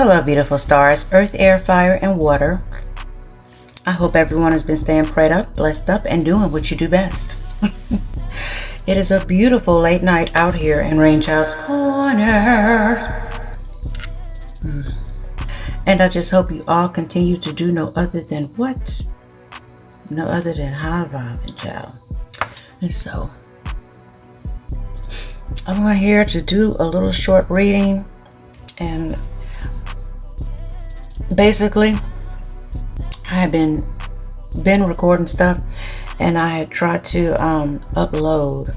Hello, beautiful stars, earth, air, fire, and water. I hope everyone has been staying prayed up, blessed up, and doing what you do best. It is a beautiful late night out here in RainChildz Corner. And I just hope you all continue to do no other than what? No other than high vibing, child. And so, I'm here to do a little short reading. And basically, I had been recording stuff, and I had tried to upload,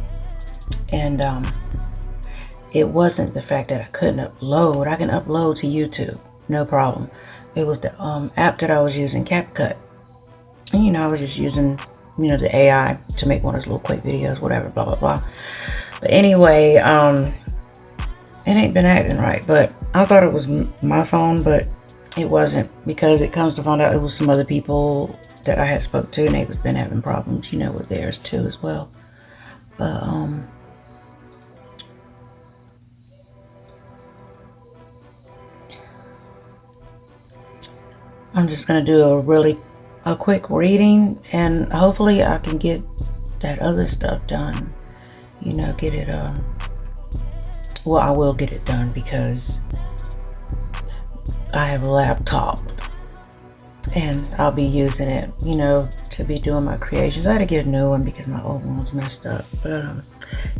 and it wasn't the fact that I couldn't upload. I can upload to YouTube, no problem. It was the app that I was using, CapCut. And I was just using the AI to make one of those little quick videos, whatever, blah blah blah. But anyway, it ain't been acting right. But I thought it was my phone, but it wasn't, because it comes to find out it was some other people that I had spoke to, and they've been having problems, with theirs too as well. But I'm just gonna do a quick reading, and hopefully I can get that other stuff done. Get it well, I will get it done, because I have a laptop and I'll be using it, to be doing my creations. I had to get a new one because my old one was messed up. But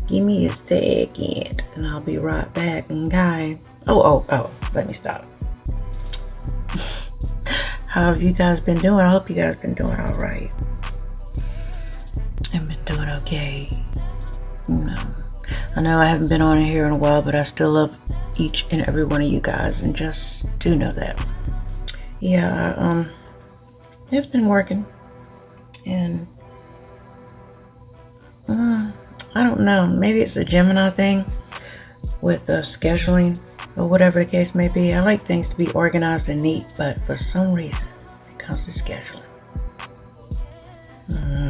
give me a second and I'll be right back. Okay. Oh, let me stop. How have you guys been doing? I hope you guys been doing all right. I've been doing okay. I know I haven't been on here in a while, but I still love each and every one of you guys, and just do know that. Yeah, it's been working, and I don't know, maybe it's a Gemini thing with scheduling or whatever the case may be. I like things to be organized and neat, but for some reason it comes to scheduling,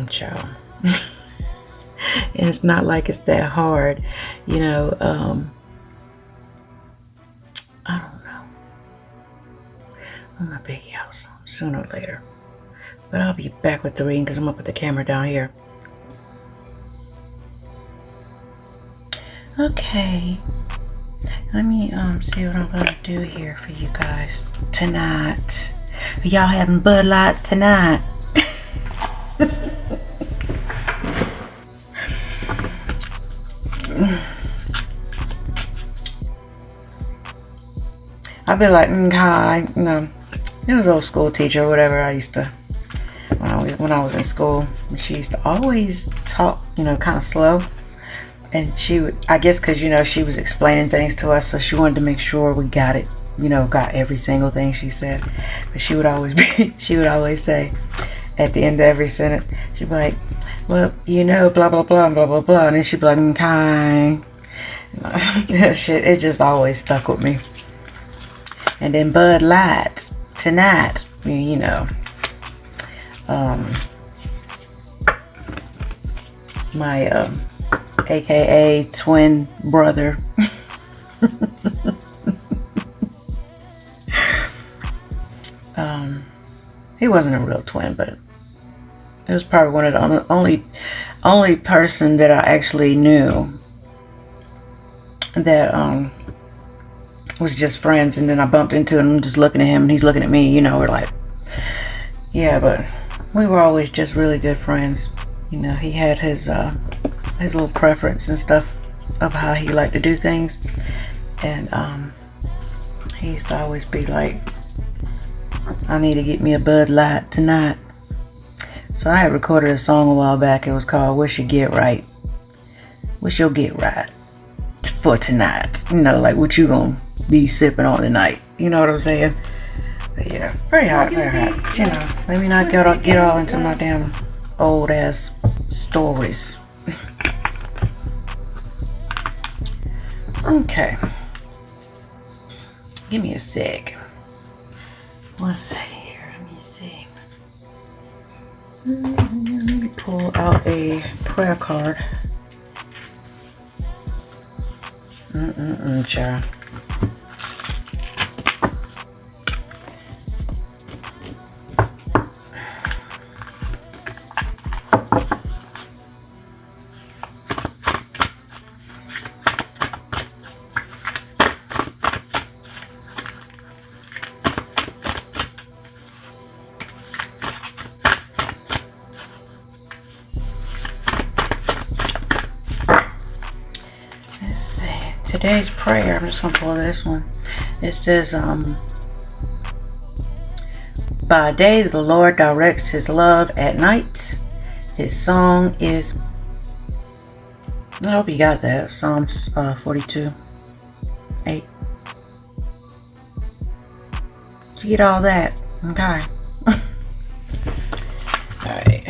child. And it's not like it's that hard, I don't know. I'm gonna figure out something sooner or later. But I'll be back with the reading, because I'm gonna put the camera down here. Okay. Let me see what I'm gonna do here for you guys tonight. Are y'all having Bud Lights tonight? I'd be like, hi, it was old school teacher or whatever I used to, when I was in school. She used to always talk, kind of slow. And she would, I guess because, she was explaining things to us, so she wanted to make sure we got it, got every single thing she said. But she would always say, at the end of every sentence, she'd be like, well, blah, blah, blah, blah, blah, blah. And then she'd be like, hi. That shit, it just always stuck with me. And then Bud Light tonight, my AKA twin brother, he wasn't a real twin, but it was probably one of the only person that I actually knew that was just friends. And then I bumped into him, just looking at him, and he's looking at me, we're like, yeah, but we were always just really good friends. He had his little preference and stuff of how he liked to do things, and he used to always be like, I need to get me a Bud Light tonight. So I had recorded a song a while back. It was called What's Your Get Right? What's your get right for tonight? Like what you gonna be sipping on tonight? You know what I'm saying? But yeah, very hot, very hot. Let me not get all into my damn old ass stories. Okay. Give me a sec. Let's see here. Let me see. Let me pull out a prayer card. Child. today's prayer, I'm just going to pull this one. It says, by day the Lord directs his love, at night his song is... I hope you got that. Psalms 42:8. Did you get all that? Okay. Alright.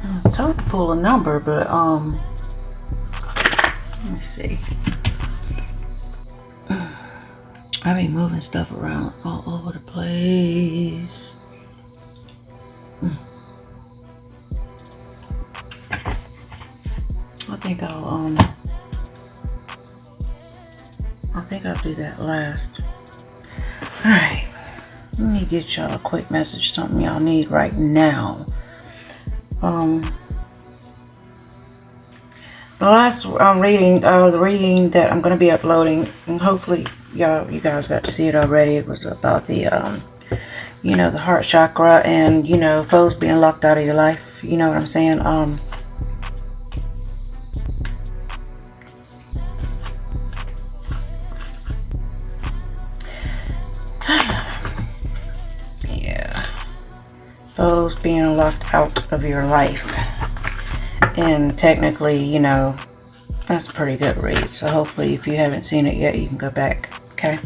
I was told to pull a number, but let me see. I be moving stuff around all over the place. I think I'll do that last. Alright. Let me get y'all a quick message, something y'all need right now. The last reading, the reading that I'm gonna be uploading, and hopefully you guys got to see it already. It was about the the heart chakra and foes being locked out of your life. You know what I'm saying? Yeah, foes being locked out of your life, and technically, that's a pretty good read. So hopefully, if you haven't seen it yet, you can go back. Okay.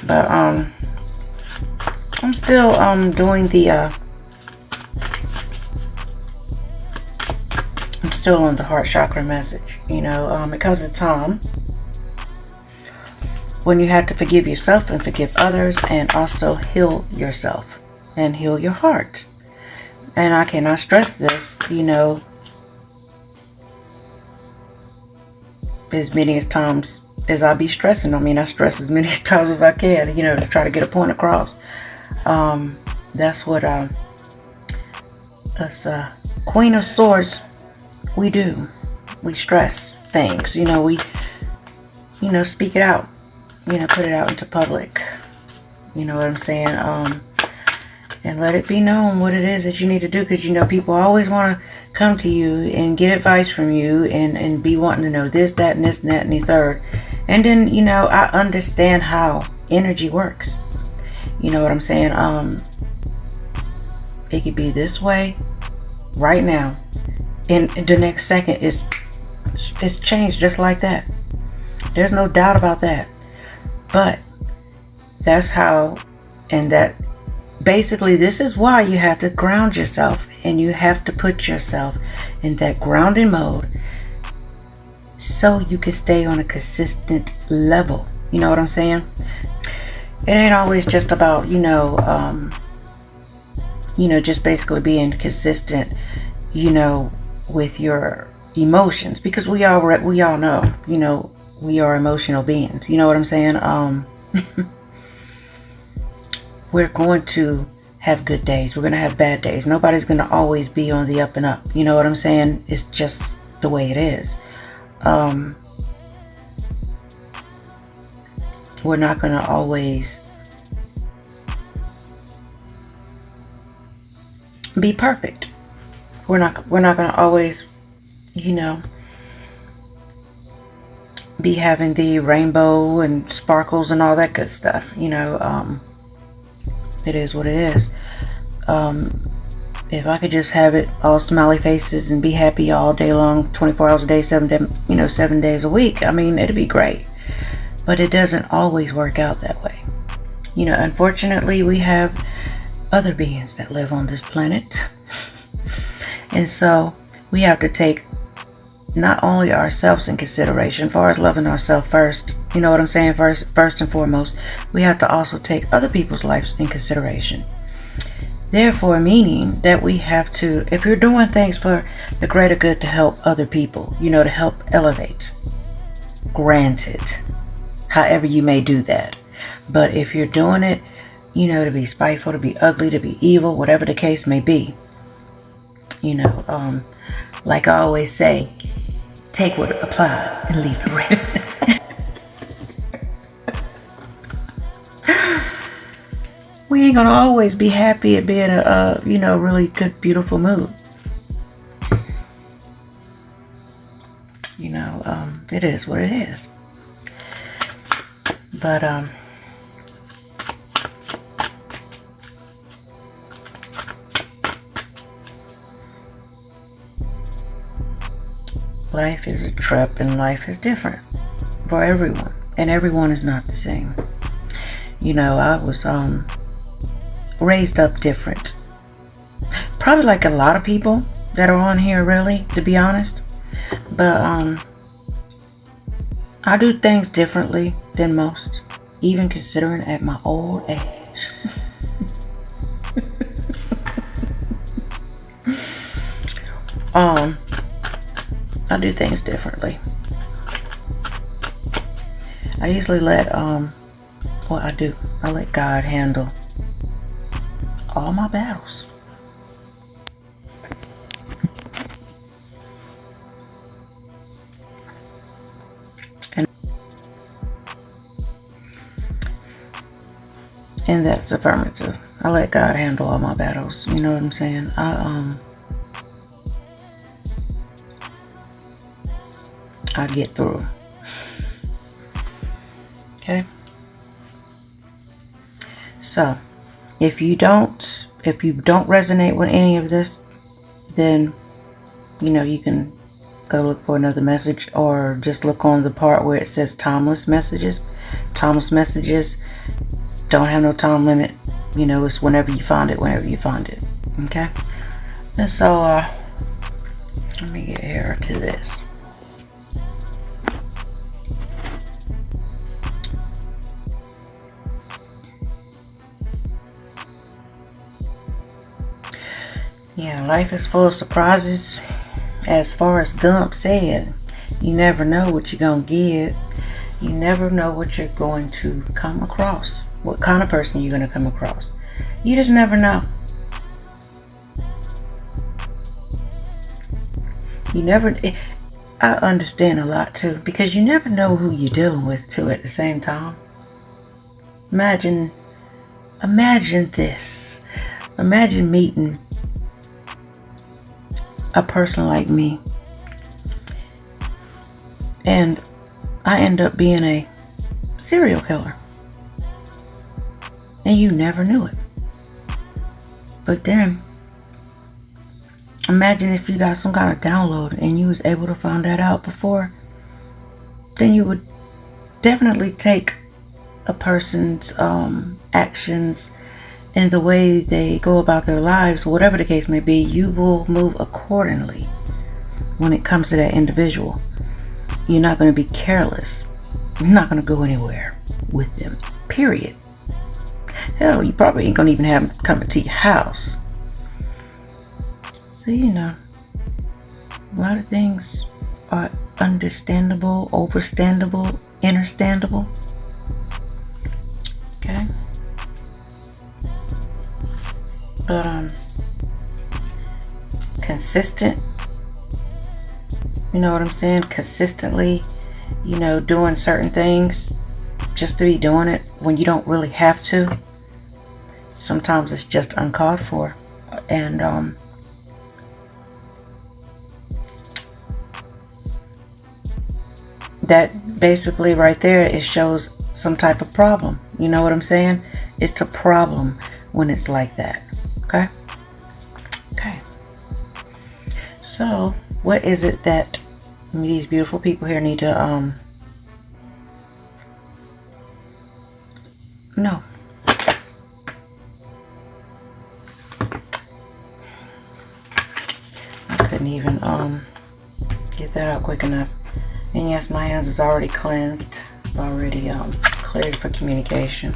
But I'm still doing the I'm still on the heart chakra message. It comes a time when you have to forgive yourself and forgive others, and also heal yourself and heal your heart. And I cannot stress this, as many as times as I be stressing. I stress as many times as I can, to try to get a point across. That's what us Queen of Swords, we do. We stress things, we speak it out, put it out into public. You know what I'm saying? And let it be known what it is that you need to do, because people always want to come to you and get advice from you and be wanting to know this, that, and this, and that, and the third. And then I understand how energy works. You know what I'm saying? It could be this way right now, and the next second it's changed just like that. There's no doubt about that. But that's how, and that basically, this is why you have to ground yourself, and you have to put yourself in that grounding mode so you can stay on a consistent level. You know what I'm saying? It ain't always just about, just basically being consistent, with your emotions, because we all know, we are emotional beings. You know what I'm saying? We're going to have good days. We're going to have bad days. Nobody's going to always be on the up and up. You know what I'm saying? It's just the way it is. We're not going to always be perfect. We're not going to always, be having the rainbow and sparkles and all that good stuff. It is what it is. If I could just have it all smiley faces and be happy all day long, 24 hours a day, 7 days a week, it'd be great. But it doesn't always work out that way. Unfortunately, we have other beings that live on this planet. And so we have to take not only ourselves in consideration, as far as loving ourselves first, you know what I'm saying, first and foremost, we have to also take other people's lives in consideration. Therefore, meaning that we have to, if you're doing things for the greater good to help other people, to help elevate, granted, however you may do that. But if you're doing it, to be spiteful, to be ugly, to be evil, whatever the case may be, like I always say, take what applies and leave the rest. We ain't gonna always be happy and be in a you know, really good, beautiful mood. You know, it is what it is. But life is a trip, and life is different for everyone, and everyone is not the same. You know, I was raised up different, probably like a lot of people that are on here, really, to be honest. But I do things differently than most, even considering at my old age. I do things differently. I usually let I let God handle all my battles. And that's affirmative. I let God handle all my battles. You know what I'm saying? I get through. Okay? So, if you don't resonate with any of this, then, you know, you can go look for another message, or just look on the part where it says timeless messages. Timeless messages don't have no time limit. You know, it's whenever you find it, okay? And so let me get here to this. Yeah, life is full of surprises. As far as Dump said, you never know what you're gonna get. You never know what you're going to come across. What kind of person you're going to come across. You just never know. I understand a lot too, because you never know who you're dealing with too at the same time. Imagine this. Imagine meeting a person like me, and I end up being a serial killer, and you never knew it. But then imagine if you got some kind of download and you was able to find that out before. Then you would definitely take a person's actions and the way they go about their lives, whatever the case may be. You will move accordingly when it comes to that individual. You're not going to be careless. You're not going to go anywhere with them, period. Hell, you probably ain't going to even have them coming to your house. So, you know, a lot of things are understandable, overstandable, understandable. Okay? But, consistent. You know what I'm saying? Consistently, you know, doing certain things just to be doing it when you don't really have to. Sometimes it's just uncalled for. And that basically right there, it shows some type of problem. You know what I'm saying? It's a problem when it's like that. Okay? Okay. So, what is it that these beautiful people here need to know? I couldn't even get that out quick enough. And yes, my hands is already cleansed, already cleared for communication.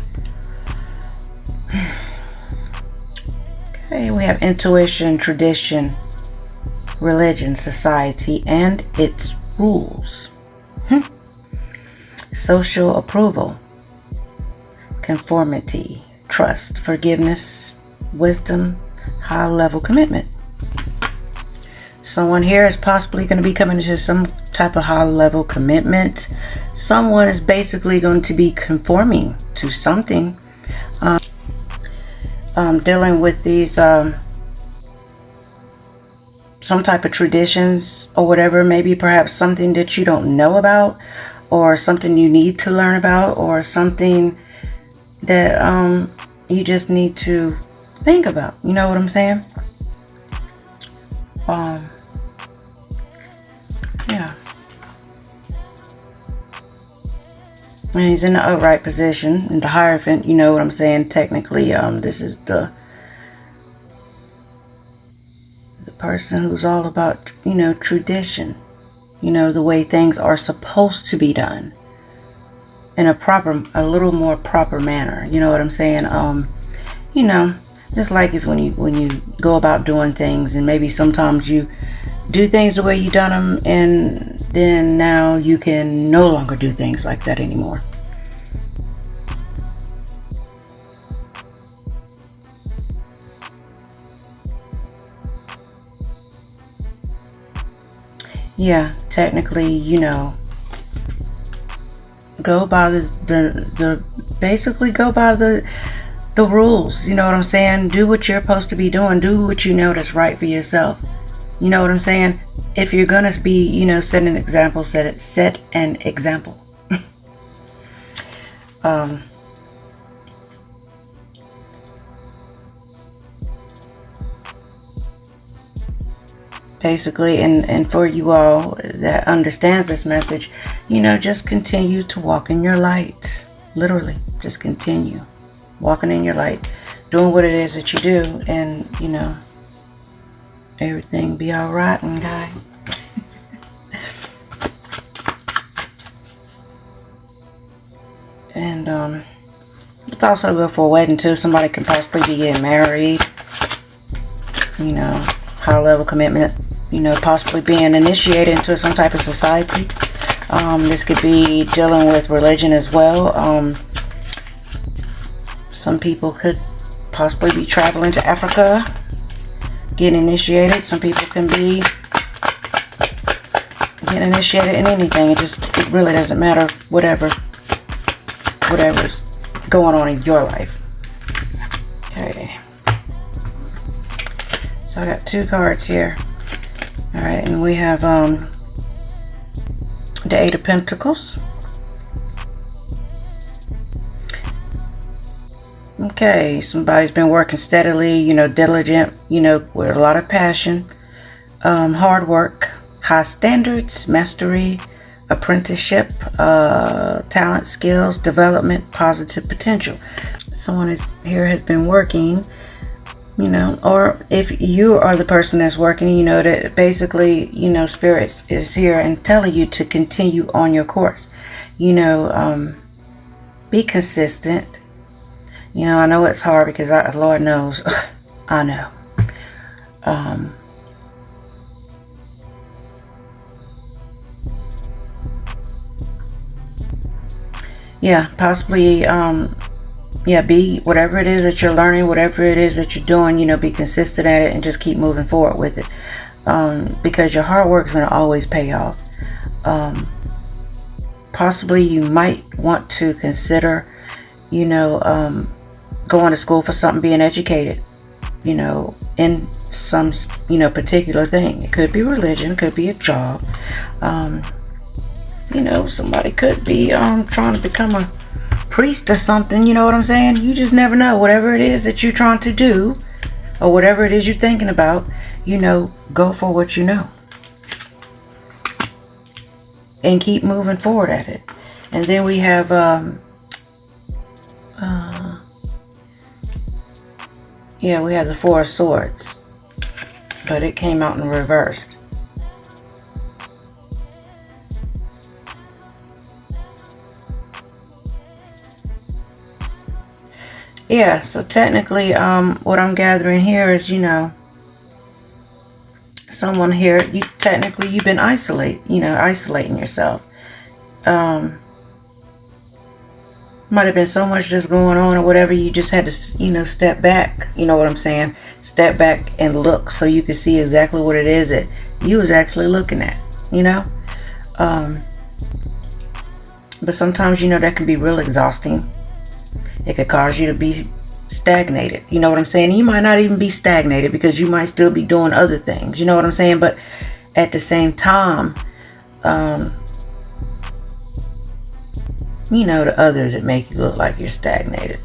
Okay, we have intuition, tradition, religion, society, and its rules. Social approval, conformity, trust, forgiveness, wisdom, high-level commitment. Someone here is possibly going to be coming into some type of high-level commitment. Someone is basically going to be conforming to something. dealing with these some type of traditions or whatever, maybe perhaps something that you don't know about, or something you need to learn about, or something that you just need to think about. You know what I'm saying? Yeah. And he's in the upright position in the Hierophant. You know what I'm saying? Technically, this is the person who's all about, you know, tradition. You know, the way things are supposed to be done in a little more proper manner. You know what I'm saying? You know, just like when you go about doing things, and maybe sometimes you do things the way you done them, and then now you can no longer do things like that anymore. Yeah, technically, you know, go by the basically go by the rules. You know what I'm saying? Do what you're supposed to be doing. Do what you know that's right for yourself. You know what I'm saying? If you're gonna be, you know, set an example, set an example. Basically, and for you all that understands this message, you know, just continue to walk in your light. Literally, just continue walking in your light, doing what it is that you do, and, you know, everything be all right, and guy. And it's also good for a wedding too. Somebody can possibly be getting married. You know, high level commitment. You know, possibly being initiated into some type of society. This could be dealing with religion as well. Some people could possibly be traveling to Africa, getting initiated. Some people can be getting initiated in anything. It really doesn't matter. Whatever's going on in your life. Okay. So I got 2 cards here. All right, and we have the 8 of Pentacles. Okay, somebody's been working steadily, you know, diligent, you know, with a lot of passion, hard work, high standards, mastery, apprenticeship, talent, skills, development, positive potential. Someone has been working, you know, or if you are the person that's working, you know, that basically, you know, Spirit is here and telling you to continue on your course. You know, be consistent. You know, I know it's hard because Lord knows, I know. Yeah, possibly, yeah, be whatever it is that you're learning, whatever it is that you're doing, you know, be consistent at it and just keep moving forward with it. Because your hard work is going to always pay off. Possibly you might want to consider, you know, going to school for something, being educated, you know, in some, you know, particular thing. It could be religion, could be a job. You know, somebody could be trying to become a priest or something, you know what I'm saying? You just never know. Whatever it is that you're trying to do, or whatever it is you're thinking about, you know, go for what you know. And keep moving forward at it. And then we have yeah, we have the 4 of Swords, but it came out in reverse. Yeah, so technically, what I'm gathering here is, you know, someone here, you've been isolating yourself. Might have been so much just going on or whatever, you just had to, you know, step back. You know what I'm saying? Step back and look so you can see exactly what it is that you was actually looking at, you know? But sometimes, you know, that can be real exhausting. It could cause you to be stagnated. You know what I'm saying? You might not even be stagnated because you might still be doing other things. You know what I'm saying? But at the same time, you know, the others that make you look like you're stagnated.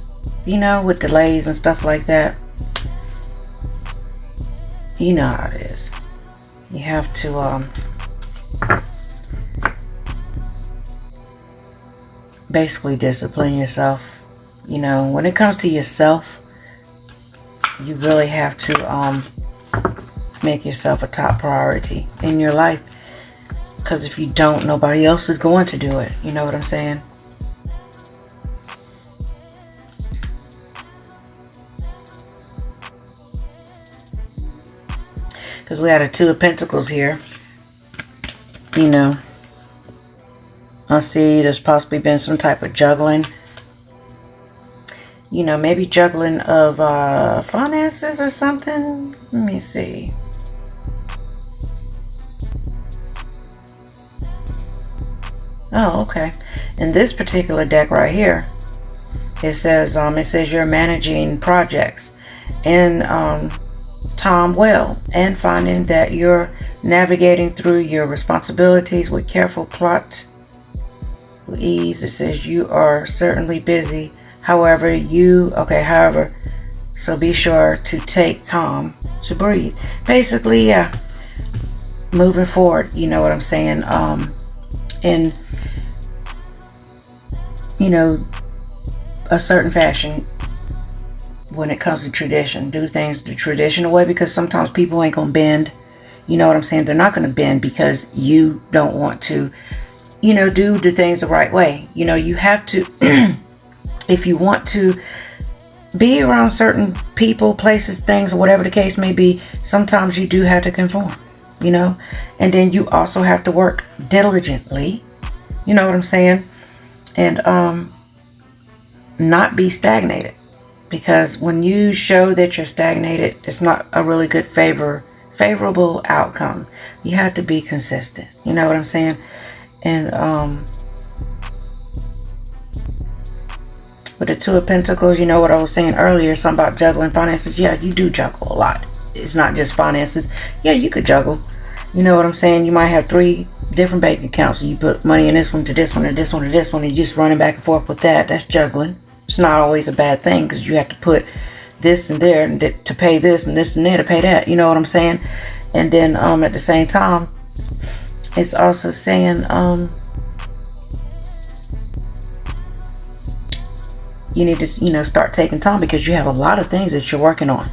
You know, with delays and stuff like that. You know how it is. You have to basically discipline yourself. You know, when it comes to yourself, you really have to make yourself a top priority in your life. Because if you don't, nobody else is going to do it. You know what I'm saying? Because we had a Two of Pentacles here. You know, I see there's possibly been some type of juggling. You know, maybe juggling of finances or something. Let me see. Oh, okay. In this particular deck right here, it says you're managing projects and time well, and finding that you're navigating through your responsibilities with careful plot with ease. It says you are certainly busy. However, so be sure to take time to breathe. Basically, yeah, moving forward, you know what I'm saying? In, you know, a certain fashion when it comes to tradition. Do things the traditional way, because sometimes people ain't gonna bend. You know what I'm saying? They're not gonna bend because you don't want to, you know, do the things the right way. You know, you have to, if you want to be around certain people, places, things, or whatever the case may be, sometimes you do have to conform, you know, and then you also have to work diligently, you know what I'm saying, and not be stagnated, because when you show that you're stagnated, it's not a really good favorable outcome. You have to be consistent, you know what I'm saying, and with the Two of Pentacles, you know what I was saying earlier, something about juggling finances. Yeah, you do juggle a lot. It's not just finances. Yeah, you could juggle. You know what I'm saying? You might have 3 different bank accounts. You put money in this one to this one to this one to this one, and you're just running back and forth with that. That's juggling. It's not always a bad thing, because you have to put this and there and to pay this and this and there to pay that. You know what I'm saying? And then at the same time, it's also saying you need to, you know, start taking time, because you have a lot of things that you're working on.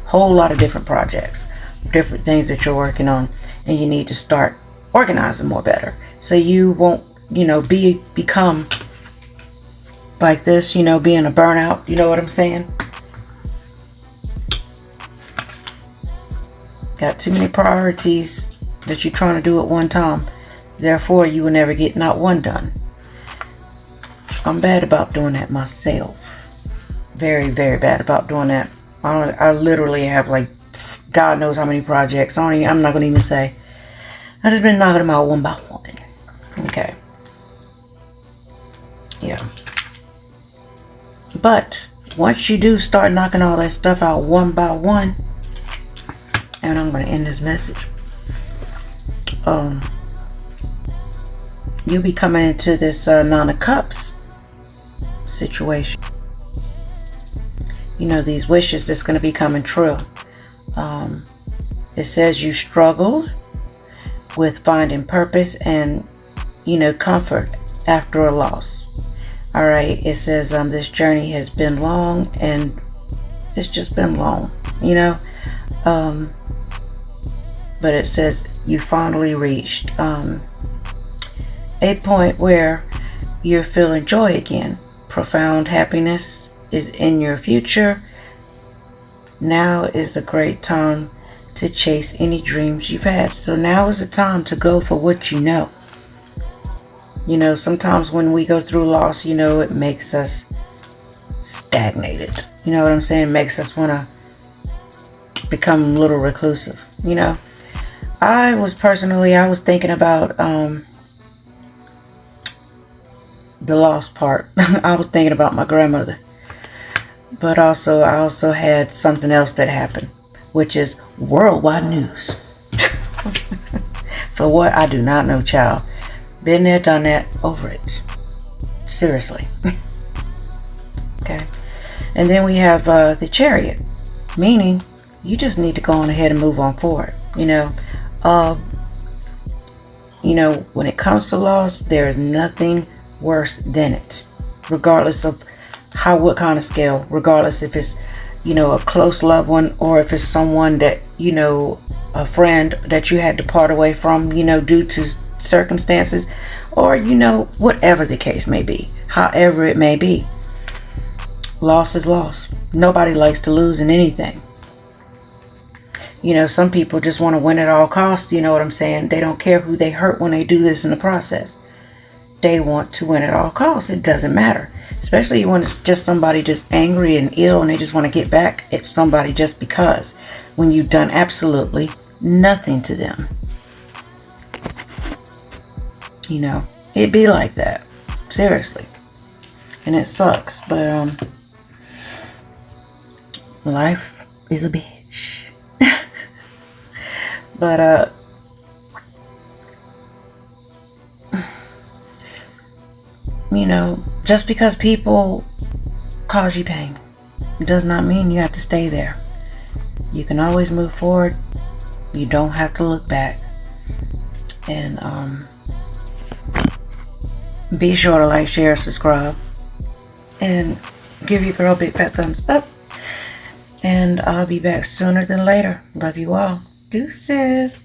Whole lot of different projects, different things that you're working on, and you need to start organizing more better, so you won't, you know, become like this, you know, being a burnout. You know what I'm saying? Got too many priorities that you're trying to do at one time, therefore you will never get not one done. I'm bad about doing that myself. Very, very bad about doing that. I literally have, like, God knows how many projects. I'm not going to even say. I just been knocking them out one by one. Okay. Yeah. But once you do start knocking all that stuff out one by one, and I'm going to end this message, you'll be coming into this Nine of Cups situation. You know, these wishes that's going to be coming true. It says you struggled with finding purpose and, you know, comfort after a loss. All right. It says this journey has been long, and it's just been long, you know. But it says you finally reached a point where you're feeling joy again. Profound happiness is in your future. Now is a great time to chase any dreams you've had. So now is the time to go for what you know. You know, sometimes when we go through loss, you know, it makes us stagnated. You know what I'm saying? It makes us want to become a little reclusive. You know, I was thinking about the lost part. I was thinking about my grandmother. But also, I also had something else that happened, which is worldwide news. For what? I do not know, child. Been there, done that, over it. Seriously. Okay. And then we have the Chariot, meaning you just need to go on ahead and move on forward. When it comes to loss, there is nothing worse than it, regardless of what kind of scale, regardless if it's, a close loved one, or if it's someone that, a friend that you had to part away from, due to circumstances, or, whatever the case may be, however it may be. Loss is loss. Nobody likes to lose in anything. Some people just want to win at all costs. You know what I'm saying? They don't care who they hurt when they do this in the process. They want to win at all costs. It doesn't matter. Especially when it's just somebody just angry and ill and they just want to get back at somebody just because, when you've done absolutely nothing to them. It be like that. Seriously. And it sucks. But life is a bitch. But just because people cause you pain does not mean you have to stay there. You can always move forward. You don't have to look back. And be sure to like, share, subscribe, and give your girl a big fat thumbs up. And I'll be back sooner than later. Love you all. Deuces.